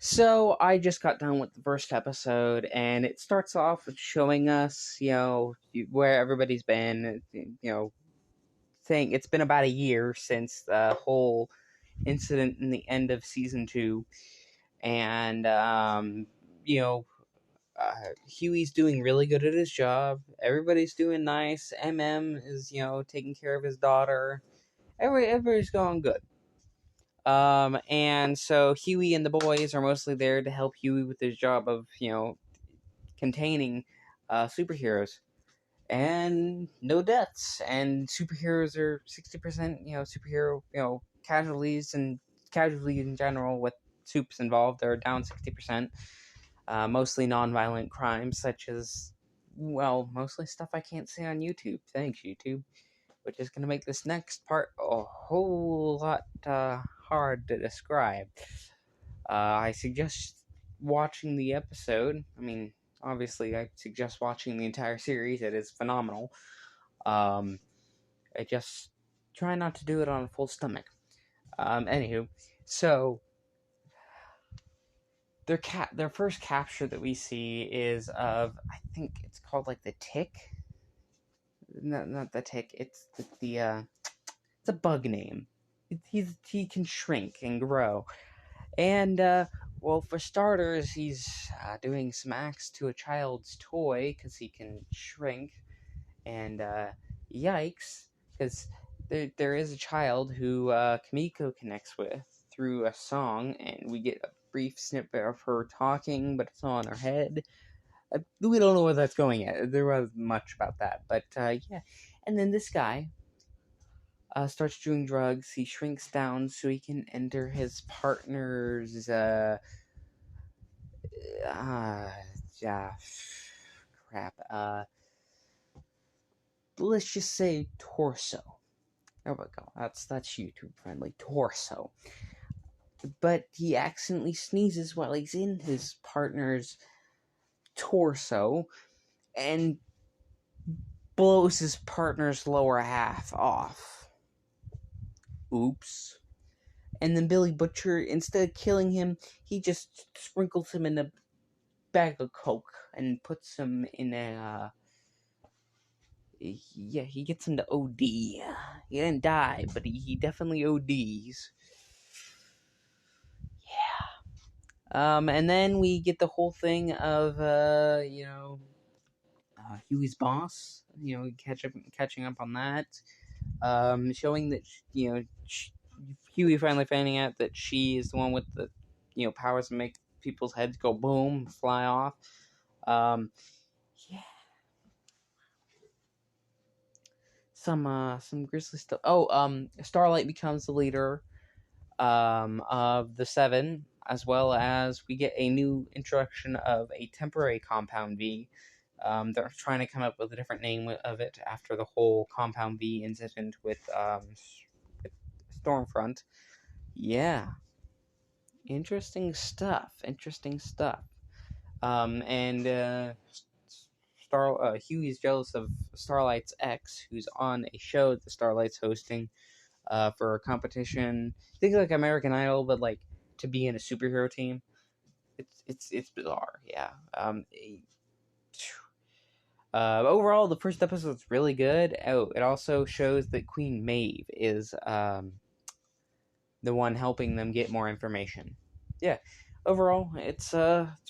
So I just got done with the first episode, and it starts off with showing us, where everybody's been. Saying it's been about a year since the whole incident in the end of season two, and you know, Huey's doing really good at his job. Everybody's doing nice. is taking care of his daughter. Everybody's going good. And so Huey and the boys are mostly there to help Huey with his job of, containing superheroes. And no deaths. And superheroes are 60%, superhero, casualties and casualties in general with soups involved are down 60%. Mostly non-violent crimes such as, mostly stuff I can't say on YouTube. Thanks, YouTube. Which is going to make this next part a whole lot hard to describe. I suggest watching the episode. I mean, obviously, I suggest watching the entire series. It is phenomenal. I just try not to do it on a full stomach. Anywho, so their first capture that we see is of, I think it's called like the Tick. No, not the Tick. It's it's a bug name. He can shrink and grow. And, for starters, he's doing some acts to a child's toy because he can shrink. And, yikes, because there is a child who Kimiko connects with through a song, and we get a brief snippet of her talking, but it's all in her head. We don't know where that's going yet. There wasn't much about that, but, yeah. And then this guy starts doing drugs. He shrinks down so he can enter his partner's yeah, crap. Let's just say torso. There we go. That's YouTube friendly. Torso. But he accidentally sneezes while he's in his partner's torso and blows his partner's lower half off. Oops. And then Billy Butcher, instead of killing him, he just sprinkles him in a bag of Coke and puts him in a, he gets him to OD. He didn't die, but he definitely ODs. Yeah. And then we get the whole thing of, Huey's boss, catching up on that. Showing that, Huey finally finding out that she is the one with the, powers to make people's heads go boom, fly off. Yeah. Some grisly stuff. Starlight becomes the leader, of the Seven, as well as we get a new introduction of a temporary Compound V. They're trying to come up with a different name of it after the whole Compound V incident with Stormfront. Yeah. Interesting stuff. Huey's jealous of Starlight's ex, who's on a show that Starlight's hosting, for a competition. Think like American Idol, but like to be in a superhero team. It's bizarre, yeah. Overall, the first episode is really good. Oh, it also shows that Queen Maeve is the one helping them get more information. Yeah, overall, it's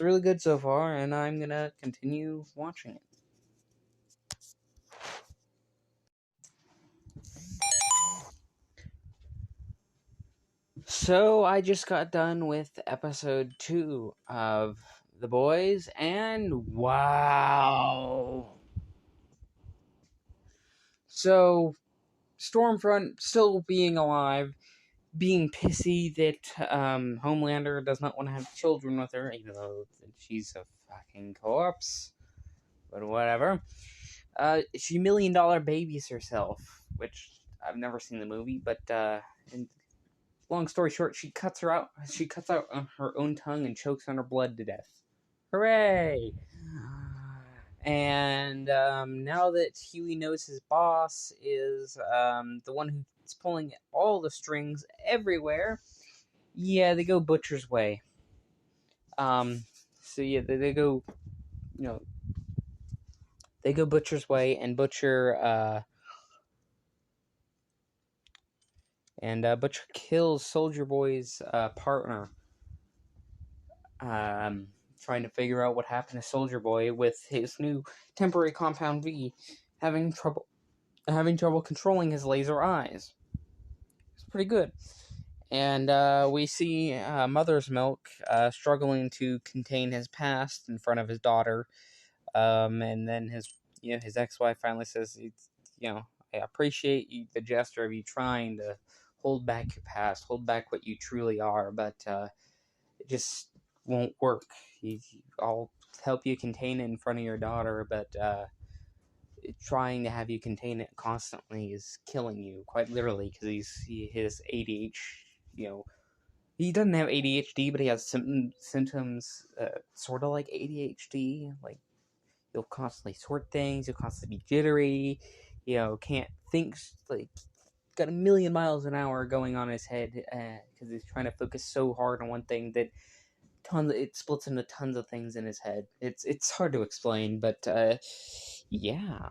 really good so far, and I'm gonna continue watching it. So I just got done with episode 2 of The Boys, and wow. So, Stormfront still being alive, being pissy that Homelander does not want to have children with her, even though she's a fucking corpse. But whatever. She $1 million babies herself, which I've never seen the movie, but and long story short, she cuts out her own tongue and chokes on her blood to death. Hooray! And now that Huey knows his boss is the one who's pulling all the strings everywhere, yeah, they go Butcher's way. So yeah, they go, you know, they go Butcher's way, and Butcher kills Soldier Boy's partner, um, trying to figure out what happened to Soldier Boy with his new temporary Compound V having trouble controlling his laser eyes. It's pretty good. And we see Mother's Milk struggling to contain his past in front of his daughter. And then his ex-wife finally says, I appreciate the gesture of you trying to hold back your past, hold back what you truly are, but it just won't work. I'll help you contain it in front of your daughter, but trying to have you contain it constantly is killing you, quite literally, because his ADHD, he doesn't have ADHD, but he has symptoms sort of like ADHD. Like, he'll constantly sort things, he'll constantly be jittery, can't think, like, got a million miles an hour going on his head, because he's trying to focus so hard on one thing that it splits into tons of things in his head. It's hard to explain, but yeah.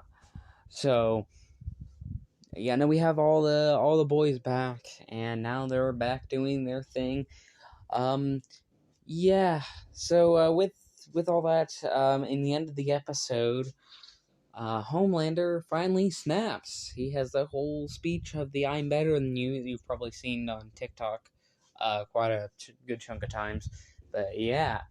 So yeah, now we have all the boys back, and now they're back doing their thing. Yeah. So with all that, in the end of the episode, Homelander finally snaps. He has the whole speech of the "I'm better than you" that you've probably seen on TikTok, quite a good chunk of times. But yeah.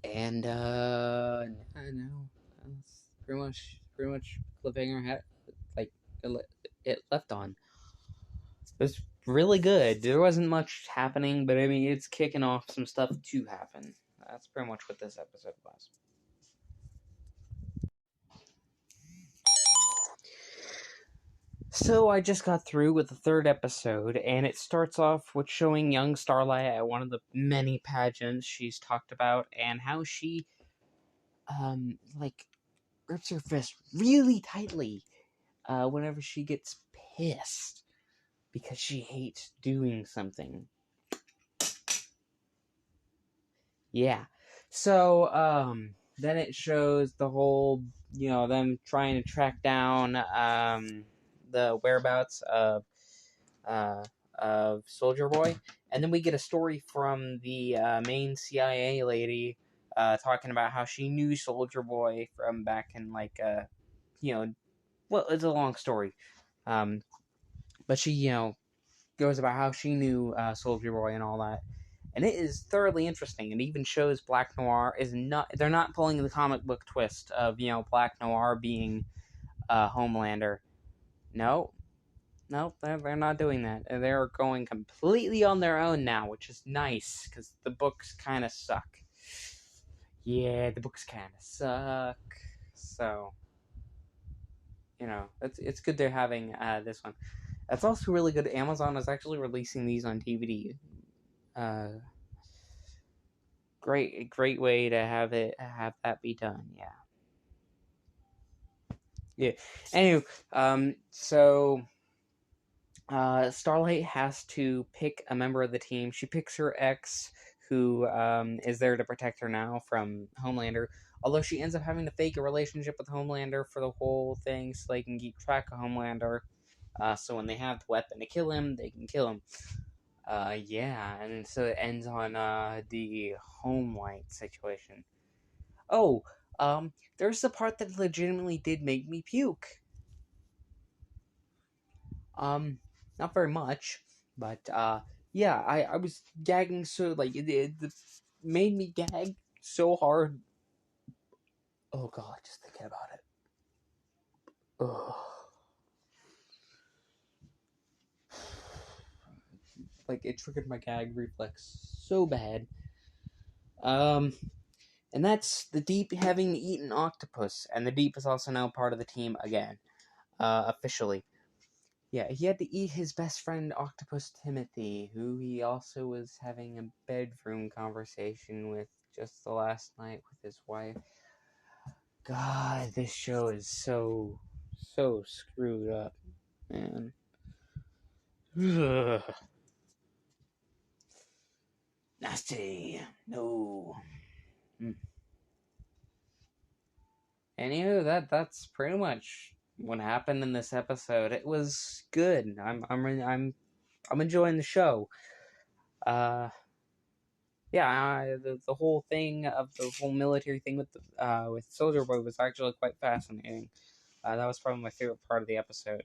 And I know that's pretty much cliffhanger had like it left on. It was really good. There wasn't much happening, but I mean it's kicking off some stuff to happen. That's pretty much what this episode was. So I just got through with the third episode, and it starts off with showing young Starlight at one of the many pageants she's talked about, and how she like grips her fist really tightly whenever she gets pissed because she hates doing something. Yeah. So, then it shows the whole, them trying to track down, the whereabouts of Soldier Boy. And then we get a story from the, main CIA lady, talking about how she knew Soldier Boy from back in, like, well, it's a long story. But she, goes about how she knew Soldier Boy and all that. And it is thoroughly interesting. It even shows Black Noir is not. They're not pulling the comic book twist of Black Noir being Homelander. No, they're not doing that. They're going completely on their own now, which is nice because the books kind of suck. Yeah, the books kind of suck. So it's good they're having this one. That's also really good. Amazon is actually releasing these on DVD. Great way to have that be done. Yeah. Anyway, so Starlight has to pick a member of the team. She picks her ex, who is there to protect her now from Homelander. Although she ends up having to fake a relationship with Homelander for the whole thing, so they can keep track of Homelander. So when they have the weapon to kill him, they can kill him. Yeah, and so it ends on the Homelight situation. Oh, there's the part that legitimately did make me puke. Not very much, but yeah, I was gagging so like it made me gag so hard. Oh god, just thinking about it. Ugh. Like it triggered my gag reflex so bad. And that's the Deep having eaten octopus, and the Deep is also now part of the team again, officially. Yeah, he had to eat his best friend Octopus Timothy, who he also was having a bedroom conversation with just the last night with his wife. God, this show is so screwed up, man. Ugh. Nasty. No. Anywho, that's pretty much what happened in this episode. It was good. I'm enjoying the show. Yeah, the whole thing of the whole military thing with Soldier Boy was actually quite fascinating. That was probably my favorite part of the episode.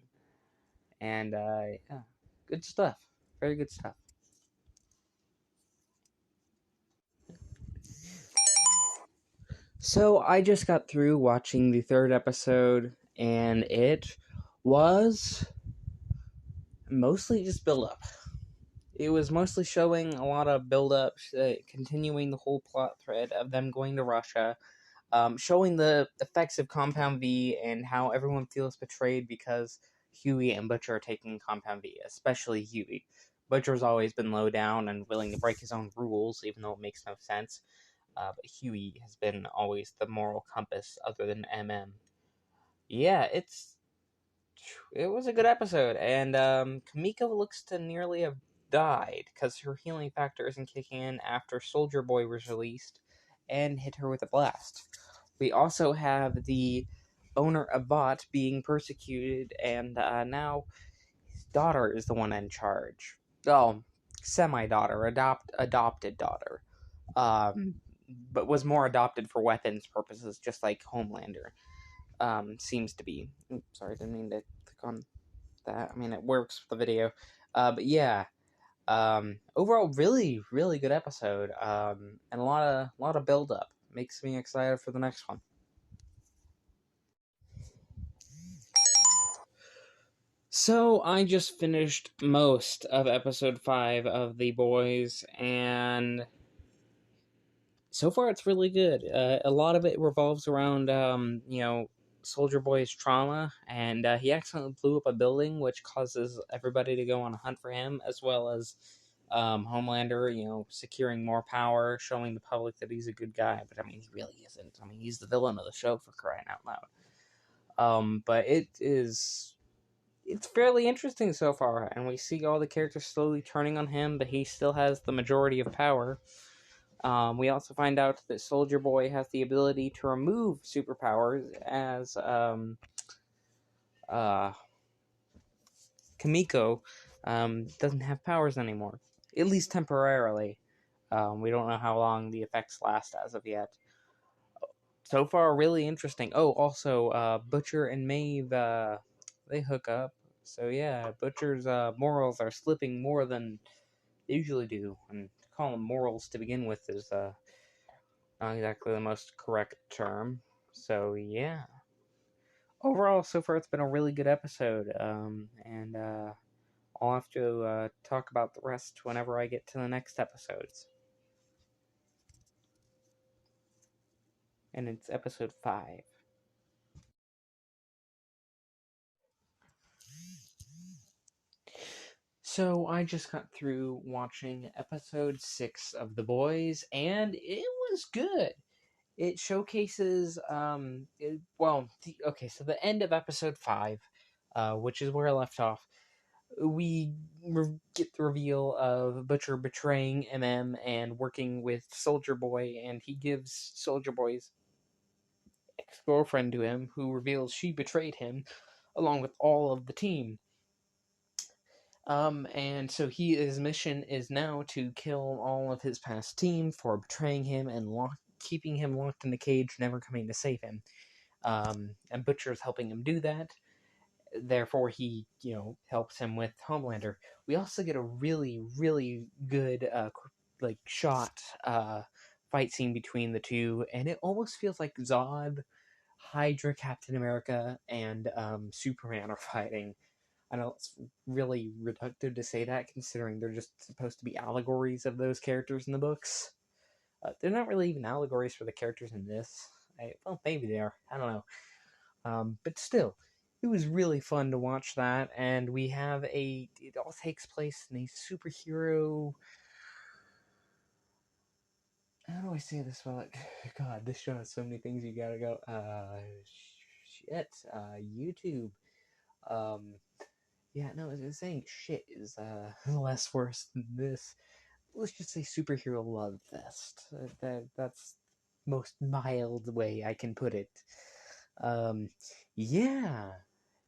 And yeah, good stuff. Very good stuff. So I just got through watching the third episode, and it was mostly just build up. It was mostly showing a lot of build up, continuing the whole plot thread of them going to Russia, showing the effects of Compound V and how everyone feels betrayed because Huey and Butcher are taking Compound V, especially Huey. Butcher's always been low down and willing to break his own rules, even though it makes no sense. But Huey has been always the moral compass, other than MM. Yeah, it was a good episode, and Kamiko looks to nearly have died because her healing factor isn't kicking in after Soldier Boy was released and hit her with a blast. We also have the owner of Vought being persecuted, and now his daughter is the one in charge. Oh, semi-daughter, adopted daughter, but was more adopted for weapons purposes, just like Homelander seems to be. Oops, sorry, didn't mean to click on that. I mean, it works with the video. But yeah, overall, really, really good episode. And a lot of build up. Makes me excited for the next one. So I just finished most of episode 5 of The Boys, and so far it's really good. A lot of it revolves around, Soldier Boy's trauma, and he accidentally blew up a building, which causes everybody to go on a hunt for him, as well as Homelander, securing more power, showing the public that he's a good guy. But I mean, he really isn't. I mean, he's the villain of the show, for crying out loud. But it's fairly interesting so far, and we see all the characters slowly turning on him, but he still has the majority of power. We also find out that Soldier Boy has the ability to remove superpowers, as Kamiko doesn't have powers anymore, at least temporarily. We don't know how long the effects last as of yet. So far, really interesting. Oh, also, Butcher and Maeve, they hook up. So yeah, Butcher's morals are slipping more than they usually do. And to call them morals to begin with is not exactly the most correct term. So yeah. Overall, so far it's been a really good episode. And I'll have to talk about the rest whenever I get to the next episodes. And it's episode 5. So I just got through watching episode 6 of The Boys, and it was good. It showcases, okay, so the end of episode 5, which is where I left off, we get the reveal of Butcher betraying MM and working with Soldier Boy, and he gives Soldier Boy's ex-girlfriend to him, who reveals she betrayed him, along with all of the team. And so his mission is now to kill all of his past team for betraying him and keeping him locked in the cage, never coming to save him. And Butcher's helping him do that. Therefore, he, helps him with Homelander. We also get a really, really good, shot, fight scene between the two, and it almost feels like Zod, Hydra, Captain America, and Superman are fighting. I know it's really reductive to say that, considering they're just supposed to be allegories of those characters in the books. They're not really even allegories for the characters in this. Well, maybe they are. I don't know. But still, it was really fun to watch that, and we have it all takes place in a superhero. How do I say this? Well, God, this show has so many things you gotta go. YouTube. Um, Yeah, no, saying shit is less worse than this. let's just say superhero love fest. That's most mild way I can put it. Um, yeah,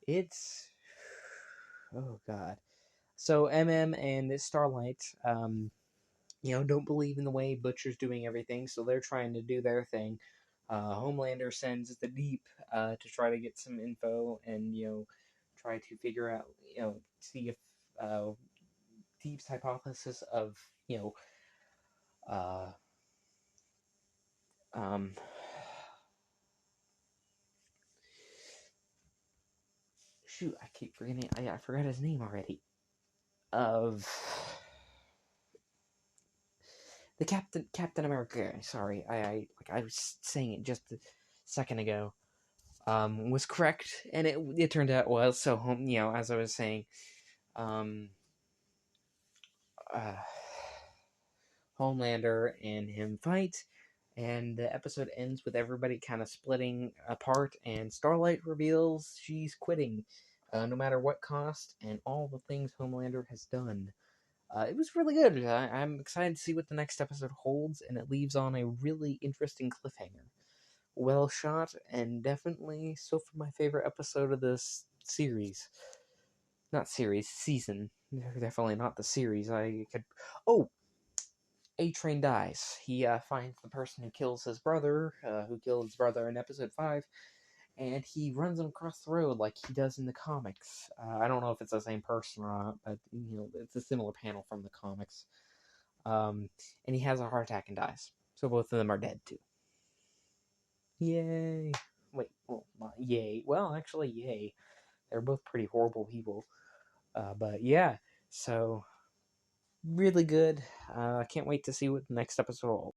it's oh god. So MM and Starlight, don't believe in the way Butcher's doing everything, so they're trying to do their thing. Homelander sends the Deep to try to get some info and try to figure out see if uh, Deep's hypothesis of uh, um, shoot, I keep forgetting. I forgot his name already. Of the Captain America. Sorry, I was saying it just a second ago. Was correct, and it turned out was so. As I was saying, um, uh, Homelander and him fight, and the episode ends with everybody kind of splitting apart, and Starlight reveals she's quitting, no matter what cost, and all the things Homelander has done. It was really good. I'm excited to see what the next episode holds, and it leaves on a really interesting cliffhanger. Well shot, and definitely so far my favorite episode of this series. Not series, season. Definitely not the series. I could. Oh, A-Train dies. He finds the person who kills his brother, who killed his brother in episode 5, and he runs him across the road like he does in the comics. I don't know if it's the same person or not, but it's a similar panel from the comics. And he has a heart attack and dies. So both of them are dead too. Yay! Wait, well, not yay. Well, actually, yay. They're both pretty horrible people. But yeah, so really good. I can't wait to see what the next episode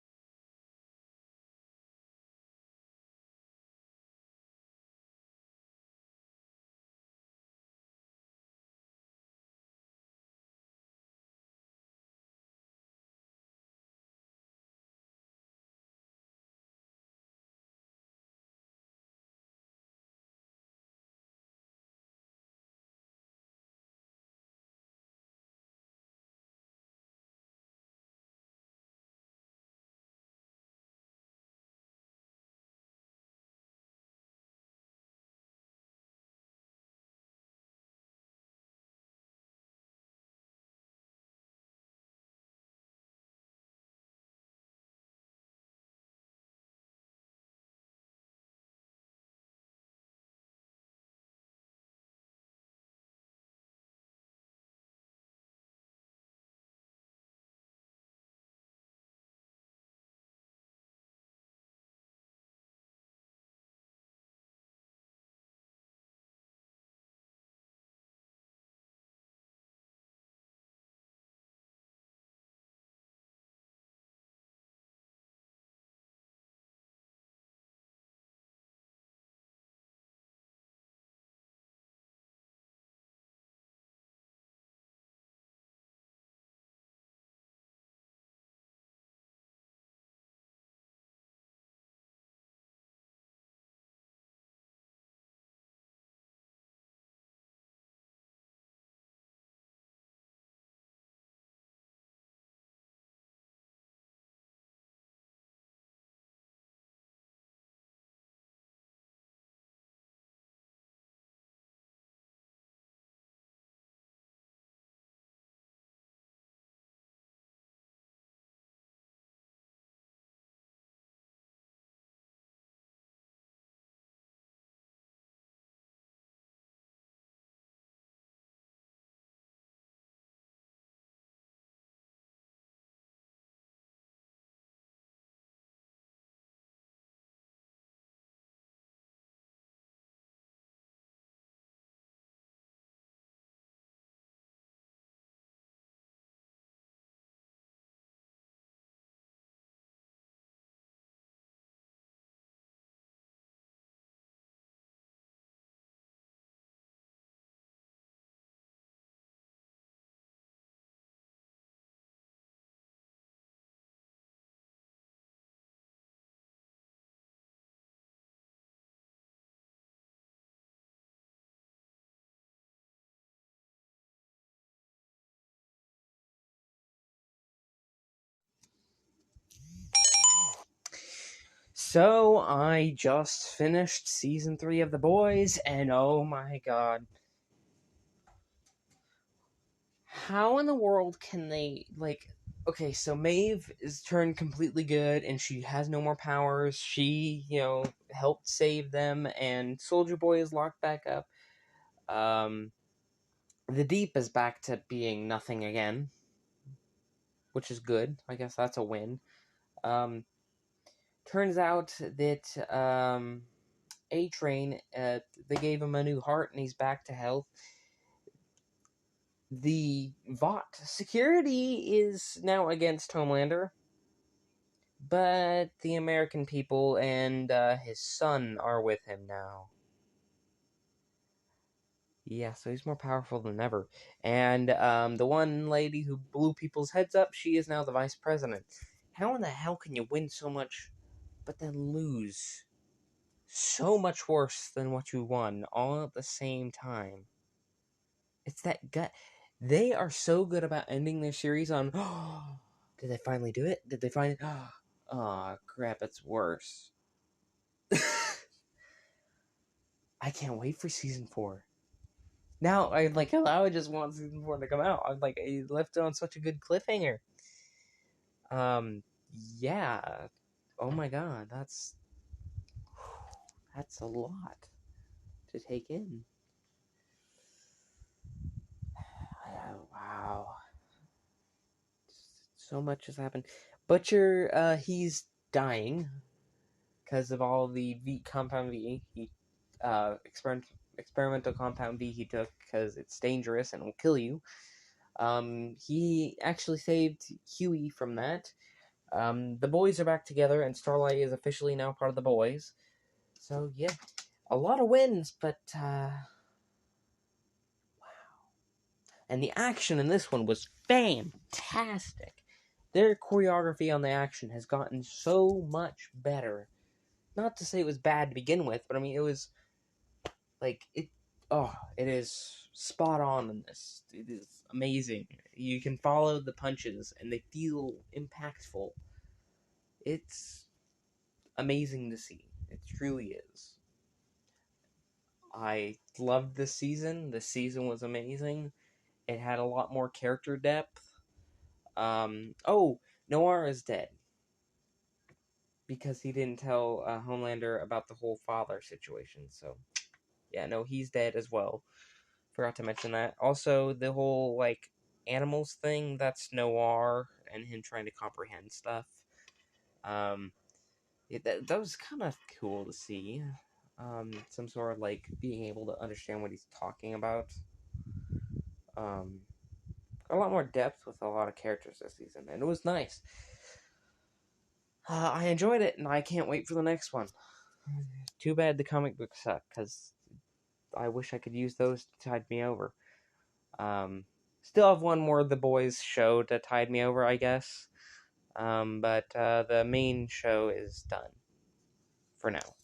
So, I just finished season 3 of The Boys, and oh my god. How in the world can they, like... Okay, so Maeve is turned completely good, and she has no more powers. She, helped save them, and Soldier Boy is locked back up. The Deep is back to being nothing again, which is good. I guess that's a win. Turns out that A-Train, they gave him a new heart and he's back to health. The Vought security is now against Homelander, but the American people and his son are with him now. Yeah, so he's more powerful than ever. And the one lady who blew people's heads up, she is now the vice president. How in the hell can you win so much, but then lose so much worse than what you won all at the same time? It's that gut. They are so good about ending their series on, oh, did they finally do it? Did they find it? Oh, crap, it's worse. I can't wait for season 4. Now, I just want season 4 to come out. I left it on such a good cliffhanger. Yeah. Oh my god, that's a lot to take in. Wow. So much has happened. Butcher, he's dying because of all the compound V. Experimental compound V he took because it's dangerous and will kill you. He actually saved Huey from that. The boys are back together, and Starlight is officially now part of the boys. So, yeah, a lot of wins, but, wow. And the action in this one was fantastic. Their choreography on the action has gotten so much better. Not to say it was bad to begin with, but I mean, it was, it is spot on in this. It is amazing. You can follow the punches, and they feel impactful. It's amazing to see. It truly is. I loved this season. This season was amazing. It had a lot more character depth. Noir is dead. Because he didn't tell Homelander about the whole father situation. So, yeah, no, he's dead as well. Forgot to mention that. Also, the whole, animals thing, that's Noir and him trying to comprehend stuff. That was kind of cool to see. Some sort of, being able to understand what he's talking about. A lot more depth with a lot of characters this season, and it was nice. I enjoyed it, and I can't wait for the next one. Too bad the comic books suck, because I wish I could use those to tide me over. Still have one more The Boys show to tide me over, I guess. But the main show is done for now.